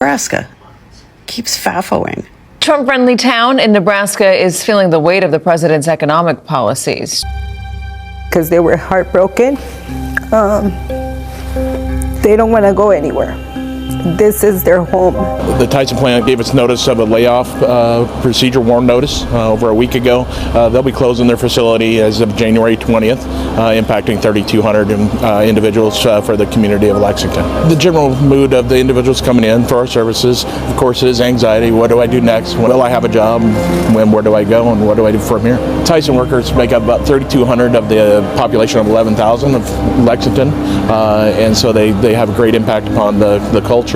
Nebraska keeps FAFOing. Trump-friendly town in Nebraska is feeling the weight of the president's economic policies. Because they were heartbroken. They don't want to go anywhere. This is their home. The Tyson plant gave us notice of a layoff procedure warn notice over a week ago. They'll be closing their facility as of January 20th, impacting 3,200 individuals for the community of Lexington. The general mood of the individuals coming in for our services, of course, is anxiety. What do I do next? Will I have a job? Where do I go? And what do I do from here? Tyson workers make up about 3,200 of the population of 11,000 of Lexington, and so they have a great impact upon the culture,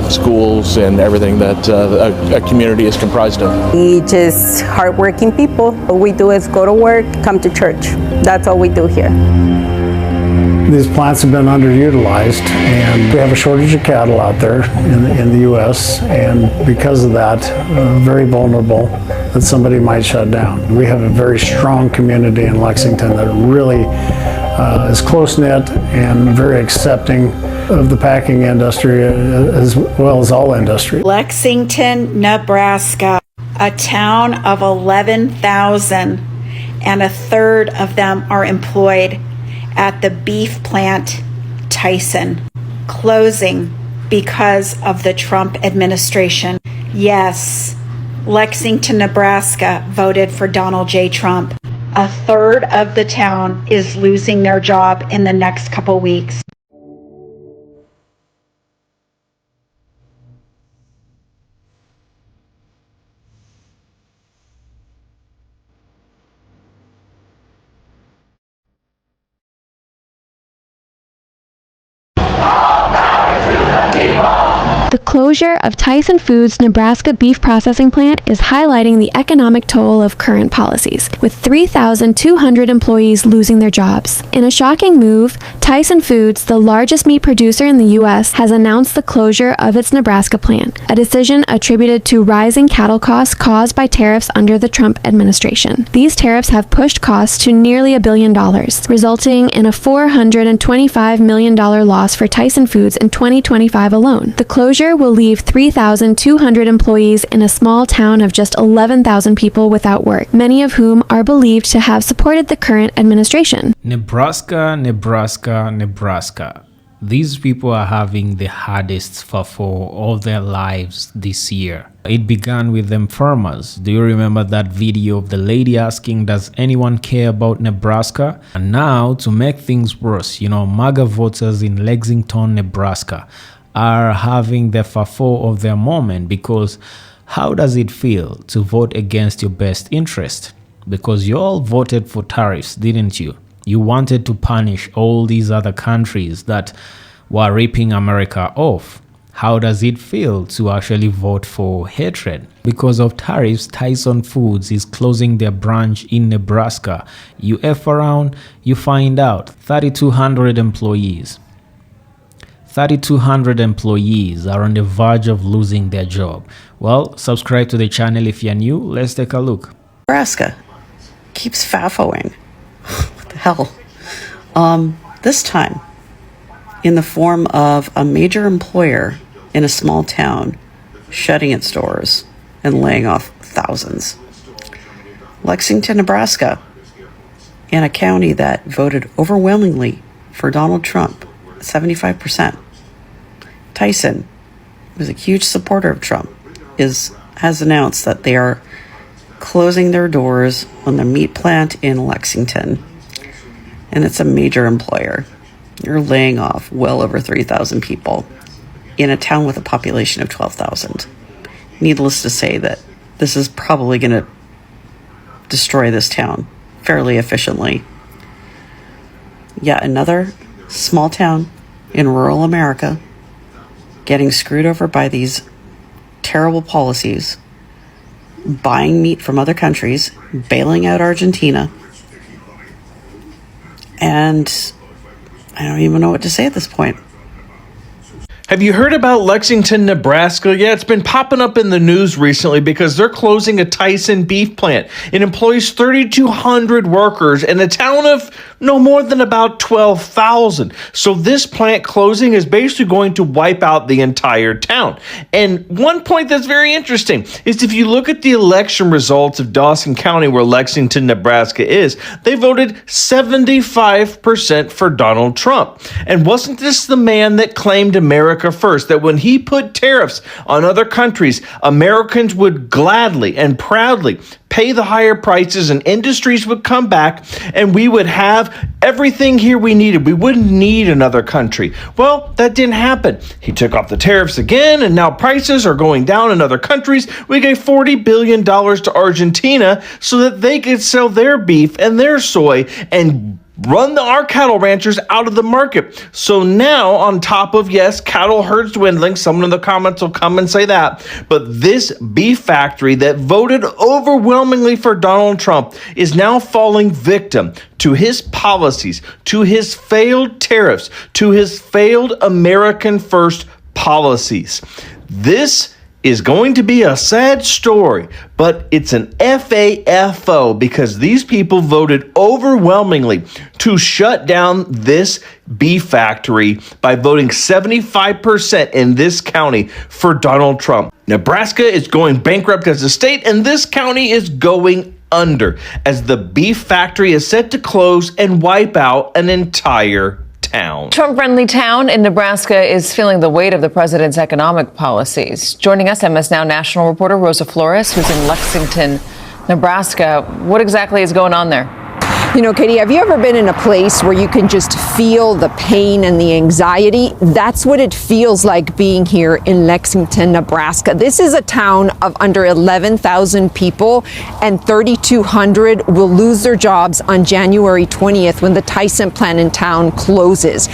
schools, and everything that a community is comprised of. We just hardworking people. What we do is go to work, come to church. That's all we do here. These plants have been underutilized, and we have a shortage of cattle out there in the U.S., and because of that, very vulnerable that somebody might shut down. We have a very strong community in Lexington that really is close-knit and very accepting of the packing industry as well as all industry. Lexington, Nebraska, a town of 11,000, and a third of them are employed at the beef plant Tyson, closing because of the Trump administration. Yes, Lexington, Nebraska voted for Donald J. Trump. A third of the town is losing their job in the next couple weeks. The closure of Tyson Foods' Nebraska beef processing plant is highlighting the economic toll of current policies, with 3,200 employees losing their jobs. In a shocking move, Tyson Foods, the largest meat producer in the U.S., has announced the closure of its Nebraska plant, a decision attributed to rising cattle costs caused by tariffs under the Trump administration. These tariffs have pushed costs to nearly $1 billion, resulting in a $425 million loss for Tyson Foods in 2025 alone. The closure will leave 3,200 employees in a small town of just 11,000 people without work, many of whom are believed to have supported the current administration. Nebraska. These people are having the hardest FAFO of their lives this year. It began with them farmers. Do you remember that video of the lady asking, does anyone care about Nebraska? And now, to make things worse, MAGA voters in Lexington, Nebraska are having the FAFO of their moment, because how does it feel to vote against your best interest? Because you all voted for tariffs, didn't you? You wanted to punish all these other countries that were ripping America off. How does it feel to actually vote for hatred? Because of tariffs, Tyson Foods is closing their branch in Nebraska. You F around, you find out 3,200 employees. 3,200 employees are on the verge of losing their job. Well, subscribe to the channel if you're new. Let's take a look. Nebraska keeps FAFOing. What the hell? This time, in the form of a major employer in a small town shutting its doors and laying off thousands. Lexington, Nebraska, in a county that voted overwhelmingly for Donald Trump, 75%. Tyson, who's a huge supporter of Trump, has announced that they are closing their doors on the meat plant in Lexington. And it's a major employer. You're laying off well over 3,000 people in a town with a population of 12,000. Needless to say that this is probably going to destroy this town fairly efficiently. Yet another small town in rural America getting screwed over by these terrible policies, buying meat from other countries, bailing out Argentina, and I don't even know what to say at this point. Have you heard about Lexington, Nebraska? Yeah, it's been popping up in the news recently because they're closing a Tyson beef plant. It employs 3,200 workers in a town of No more than about 12,000. So this plant closing is basically going to wipe out the entire town. And one point that's very interesting is if you look at the election results of Dawson County, where Lexington, Nebraska is, they voted 75% for Donald Trump. And wasn't this the man that claimed America first, that when he put tariffs on other countries, Americans would gladly and proudly pay the higher prices and industries would come back and we would have everything here we needed. We wouldn't need another country. Well, that didn't happen. He took off the tariffs again and now prices are going down in other countries. We gave $40 billion to Argentina so that they could sell their beef and their soy and run our cattle ranchers out of the market. So now, on top of, yes, cattle herds dwindling, someone in the comments will come and say that, but this beef factory that voted overwhelmingly for Donald Trump is now falling victim to his policies, to his failed tariffs, to his failed American first policies. This is going to be a sad story, but it's an FAFO because these people voted overwhelmingly to shut down this beef factory by voting 75% in this county for Donald Trump. Nebraska is going bankrupt as a state, and this county is going under as the beef factory is set to close and wipe out an entire town. Trump-friendly town in Nebraska is feeling the weight of the president's economic policies. Joining us, MS Now national reporter Rosa Flores, who's in Lexington, Nebraska. What exactly is going on there? You know, Katie, have you ever been in a place where you can just feel the pain and the anxiety? That's what it feels like being here in Lexington, Nebraska. This is a town of under 11,000 people, and 3,200 will lose their jobs on January 20th when the Tyson plant in town closes.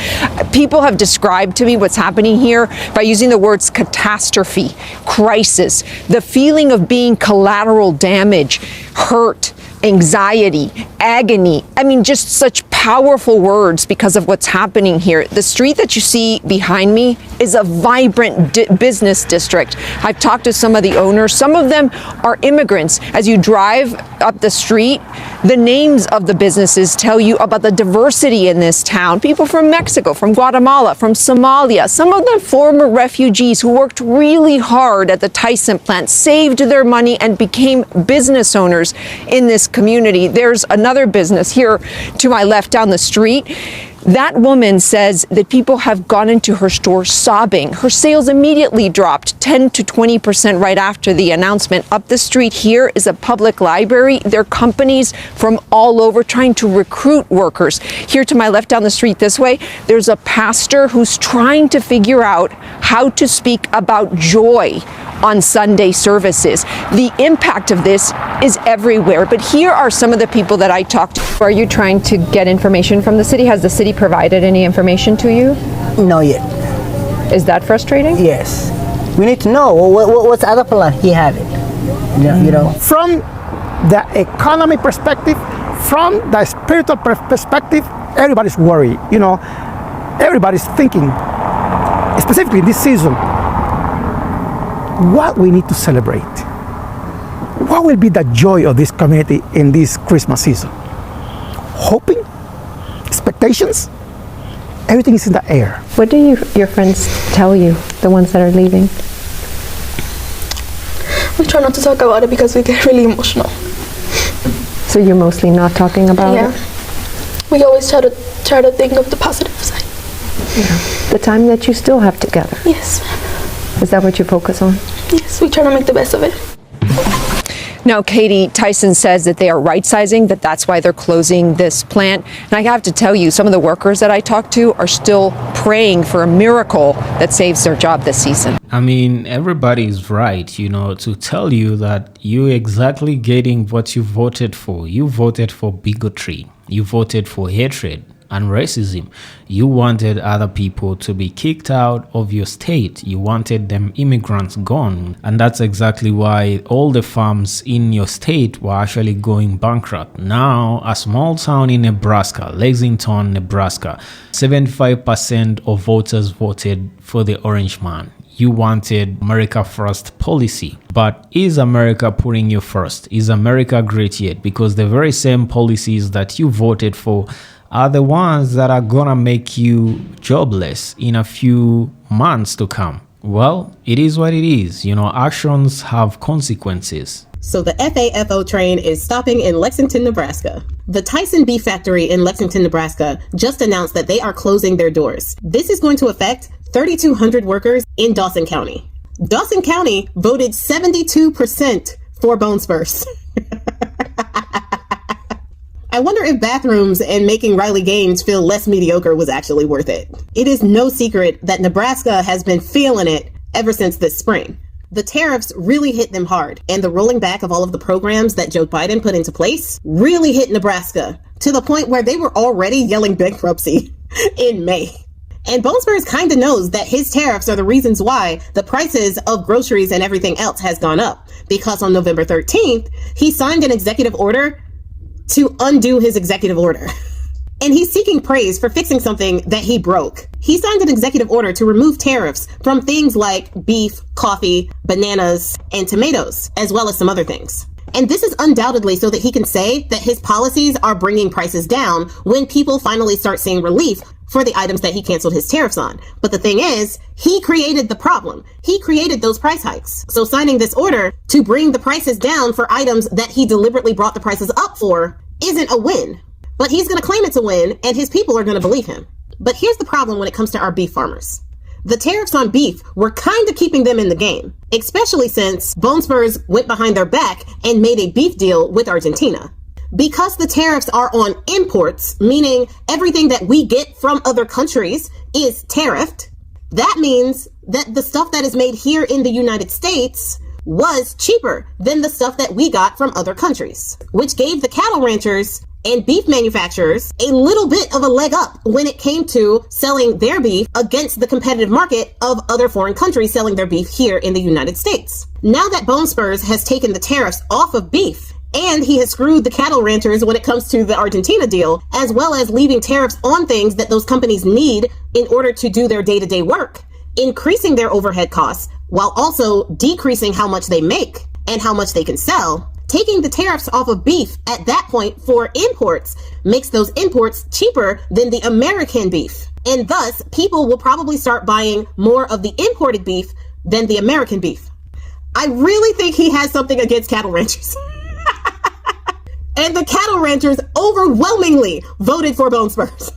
People have described to me what's happening here by using the words catastrophe, crisis, the feeling of being collateral damage, hurt, anxiety, agony. I mean, just such powerful words because of what's happening here. The street that you see behind me is a vibrant business district. I've talked to some of the owners. Some of them are immigrants. As you drive up the street, the names of the businesses tell you about the diversity in this town. People from Mexico, from Guatemala, from Somalia, some of them former refugees who worked really hard at the Tyson plant, saved their money and became business owners in this community. There's another business here to my left down the street. That woman says that people have gone into her store sobbing. Her sales immediately dropped 10 to 20% right after the announcement. Up the street here is a public library. There are companies from all over trying to recruit workers. Here to my left down the street this way, there's a pastor who's trying to figure out how to speak about joy on Sunday services. The impact of this is everywhere, but here are some of the people that I talked to. Are you trying to get information from the city? Has the city provided any information to you? No yet. Is that frustrating? Yes. We need to know what's the other plan he had it. You know. From the economy perspective, from the spiritual perspective, everybody's worried. You know, everybody's thinking, specifically this season, what we need to celebrate. What will be the joy of this community in this Christmas season? Hoping, expectations, everything is in the air. What do your friends tell you, the ones that are leaving? We try not to talk about it because we get really emotional. So you're mostly not talking about it? We always try to think of the positive side. Yeah. The time that you still have together. Yes. Is that what you focus on? Yes, we try to make the best of it. Now, Katie, Tyson says that they are right-sizing, that's why they're closing this plant. And I have to tell you, some of the workers that I talked to are still praying for a miracle that saves their job this season. I mean, everybody's right, you know, to tell you that you're exactly getting what you voted for. You voted for bigotry. You voted for hatred and racism. You wanted other people to be kicked out of your state. You wanted them immigrants gone. And that's exactly why all the farms in your state were actually going bankrupt. Now, a small town in Nebraska, Lexington, Nebraska, 75% of voters voted for the orange man. You wanted America First policy. But is America putting you first? Is America great yet? Because the very same policies that you voted for are the ones that are gonna make you jobless in a few months to come. Well, it is what it is. You know, actions have consequences. So the FAFO train is stopping in Lexington, Nebraska. The Tyson beef factory in Lexington, Nebraska just announced that they are closing their doors. This is going to affect 3,200 workers in Dawson County. Dawson County voted 72% for bone spurs. I wonder if bathrooms and making Riley Gaines feel less mediocre was actually worth it. It is no secret that Nebraska has been feeling it ever since this spring. The tariffs really hit them hard, and the rolling back of all of the programs that Joe Biden put into place really hit Nebraska to the point where they were already yelling bankruptcy in May. And Bone Spurs kind of knows that his tariffs are the reasons why the prices of groceries and everything else has gone up, because on November 13th, he signed an executive order to undo his executive order. And he's seeking praise for fixing something that he broke. He signed an executive order to remove tariffs from things like beef, coffee, bananas, and tomatoes, as well as some other things. And this is undoubtedly so that he can say that his policies are bringing prices down when people finally start seeing relief for the items that he canceled his tariffs on. But the thing is, he created the problem. He created those price hikes. So signing this order to bring the prices down for items that he deliberately brought the prices up for isn't a win. But he's going to claim it's a win, and his people are going to believe him. But here's the problem when it comes to our beef farmers. The tariffs on beef were kind of keeping them in the game, especially since Bone Spurs went behind their back and made a beef deal with Argentina. Because the tariffs are on imports, meaning everything that we get from other countries is tariffed, that means that the stuff that is made here in the United States was cheaper than the stuff that we got from other countries, which gave the cattle ranchers and beef manufacturers a little bit of a leg up when it came to selling their beef against the competitive market of other foreign countries selling their beef here in the United States. Now that Bone Spurs has taken the tariffs off of beef, and he has screwed the cattle ranchers when it comes to the Argentina deal, as well as leaving tariffs on things that those companies need in order to do their day-to-day work, increasing their overhead costs while also decreasing how much they make and how much they can sell. Taking the tariffs off of beef at that point for imports makes those imports cheaper than the American beef. And thus, people will probably start buying more of the imported beef than the American beef. I really think he has something against cattle ranchers. And the cattle ranchers overwhelmingly voted for Bone Spurs.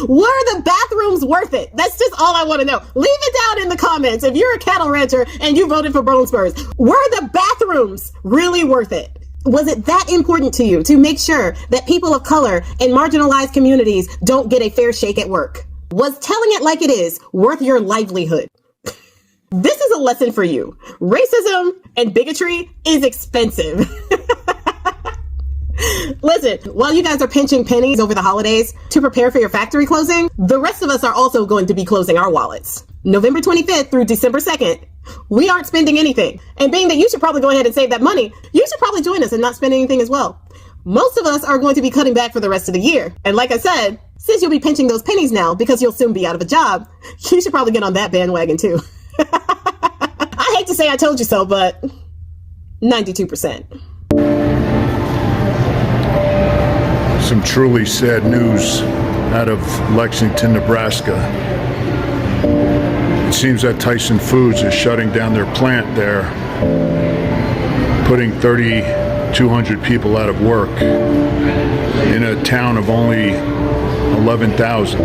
Were the bathrooms worth it? That's just all I want to know. Leave it down in the comments if you're a cattle rancher and you voted for Bone Spurs. Were the bathrooms really worth it? Was it that important to you to make sure that people of color and marginalized communities don't get a fair shake at work? Was telling it like it is worth your livelihood? This is a lesson for you. Racism and bigotry is expensive. Listen, while you guys are pinching pennies over the holidays to prepare for your factory closing, the rest of us are also going to be closing our wallets. November 25th through December 2nd, we aren't spending anything. And being that you should probably go ahead and save that money, you should probably join us and not spend anything as well. Most of us are going to be cutting back for the rest of the year. And like I said, since you'll be pinching those pennies now because you'll soon be out of a job, you should probably get on that bandwagon too. I hate to say I told you so, but 92%. Some truly sad news out of Lexington, Nebraska. It seems that Tyson Foods is shutting down their plant there, putting 3,200 people out of work in a town of only 11,000.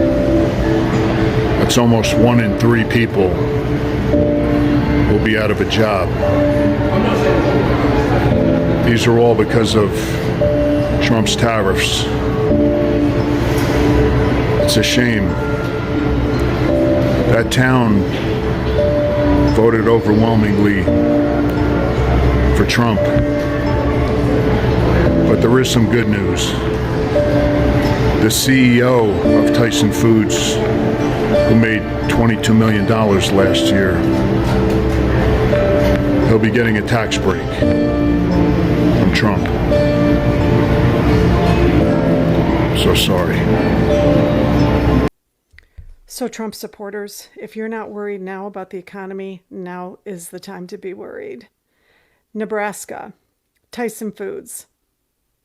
That's almost 1 in 3 people will be out of a job. These are all because of Trump's tariffs. It's a shame. That town voted overwhelmingly for Trump. But there is some good news. The CEO of Tyson Foods, who made $22 million last year, he'll be getting a tax break from Trump. So sorry. So Trump supporters, if you're not worried now about the economy, now is the time to be worried. Nebraska, Tyson Foods.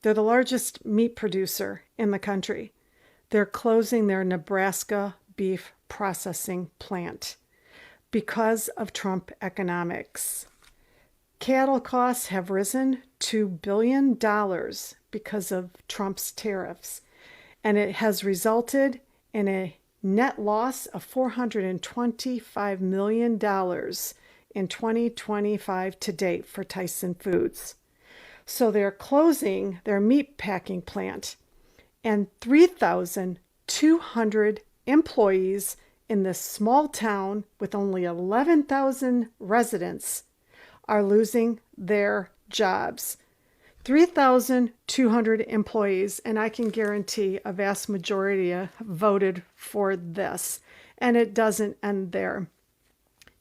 They're the largest meat producer in the country. They're closing their Nebraska beef processing plant because of Trump economics. Cattle costs have risen $2 billion because of Trump's tariffs, and it has resulted in a net loss of $425 million in 2025 to date for Tyson Foods. So they're closing their meat packing plant, and 3,200 employees in this small town with only 11,000 residents are losing their jobs. 3,200 employees, and I can guarantee a vast majority voted for this. And it doesn't end there.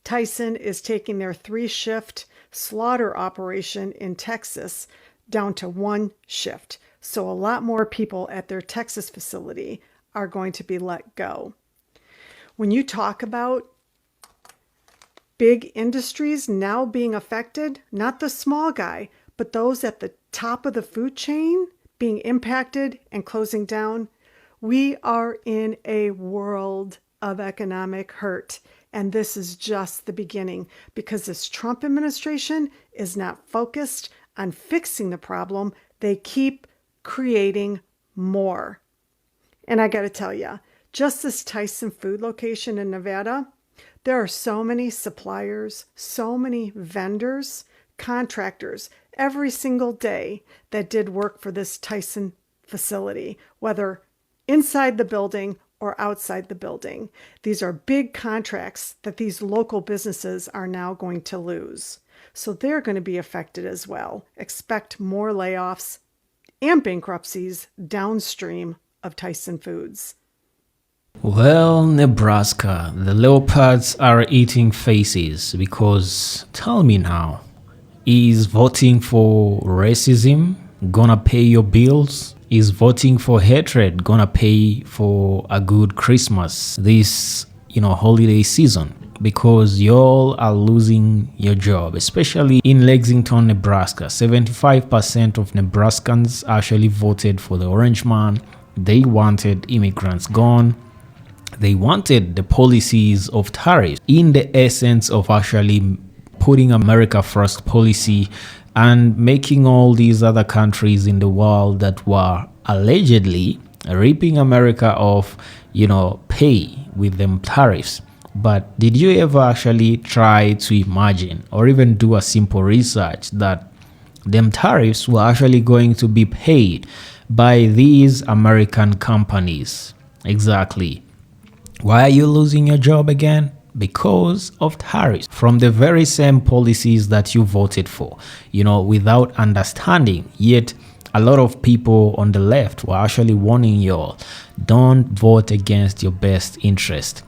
Tyson is taking their 3-shift slaughter operation in Texas down to 1 shift. So a lot more people at their Texas facility are going to be let go. When you talk about big industries now being affected, not the small guy, but those at the top of the food chain being impacted and closing down, we are in a world of economic hurt. And this is just the beginning, because this Trump administration is not focused on fixing the problem. They keep creating more. And I got to tell you, just this Tyson food location in Nevada, there are so many suppliers, so many vendors, contractors every single day that did work for this Tyson facility, whether inside the building or outside the building. These are big contracts that these local businesses are now going to lose. So they're going to be affected as well. Expect more layoffs and bankruptcies downstream of Tyson Foods. Well, Nebraska, the leopards are eating faces because, tell me now, is voting for racism gonna pay your bills? Is voting for hatred gonna pay for a good Christmas this, holiday season? Because y'all are losing your job, especially in Lexington, Nebraska. 75% of Nebraskans actually voted for the orange man. They wanted immigrants gone. They wanted the policies of tariffs in the essence of actually putting America first policy and making all these other countries in the world that were allegedly ripping America off, pay with them tariffs. But did you ever actually try to imagine or even do a simple research that them tariffs were actually going to be paid by these American companies? Exactly. Why are you losing your job again? Because of tariffs from the very same policies that you voted for, without understanding. Yet a lot of people on the left were actually warning y'all, don't vote against your best interest.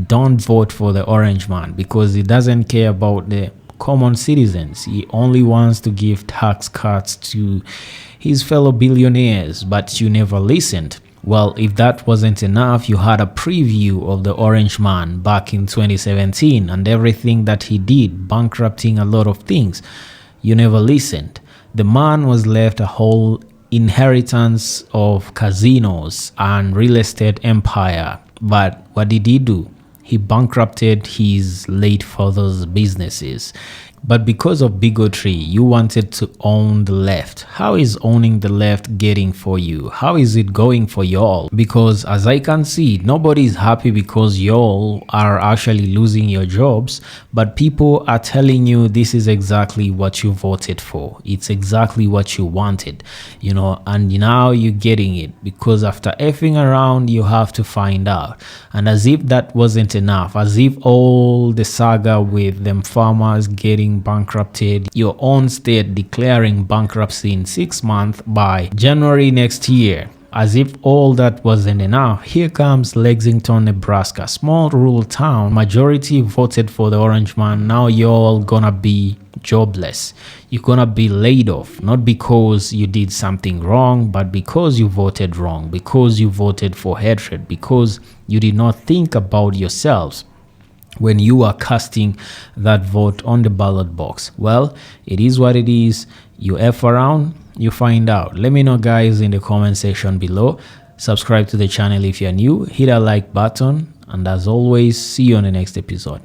Don't vote for the orange man because he doesn't care about the common citizens. He only wants to give tax cuts to his fellow billionaires, but you never listened. Well, if that wasn't enough, you had a preview of the orange man back in 2017 and everything that he did, bankrupting a lot of things. You never listened. The man was left a whole inheritance of casinos and real estate empire. But what did he do? He bankrupted his late father's businesses. But because of bigotry, you wanted to own the left. How is owning the left getting for you? How is it going for y'all? Because as I can see, nobody's happy because y'all are actually losing your jobs, but people are telling you this is exactly what you voted for. It's exactly what you wanted, and now you're getting it because after effing around, you have to find out. And as if that wasn't enough, as if all the saga with them farmers getting bankrupted, your own state declaring bankruptcy in 6 months by January next year. As if all that wasn't enough, here comes Lexington, Nebraska, small rural town. Majority voted for the orange man. Now you're all gonna be jobless. You're gonna be laid off, not because you did something wrong, but because you voted wrong, because you voted for hatred, because you did not think about yourselves when you are casting that vote on the ballot box. Well, it is what it is. You F around, you find out. Let me know, guys, in the comment section below. Subscribe to the channel if you're new, hit that like button, and as always, see you on the next episode.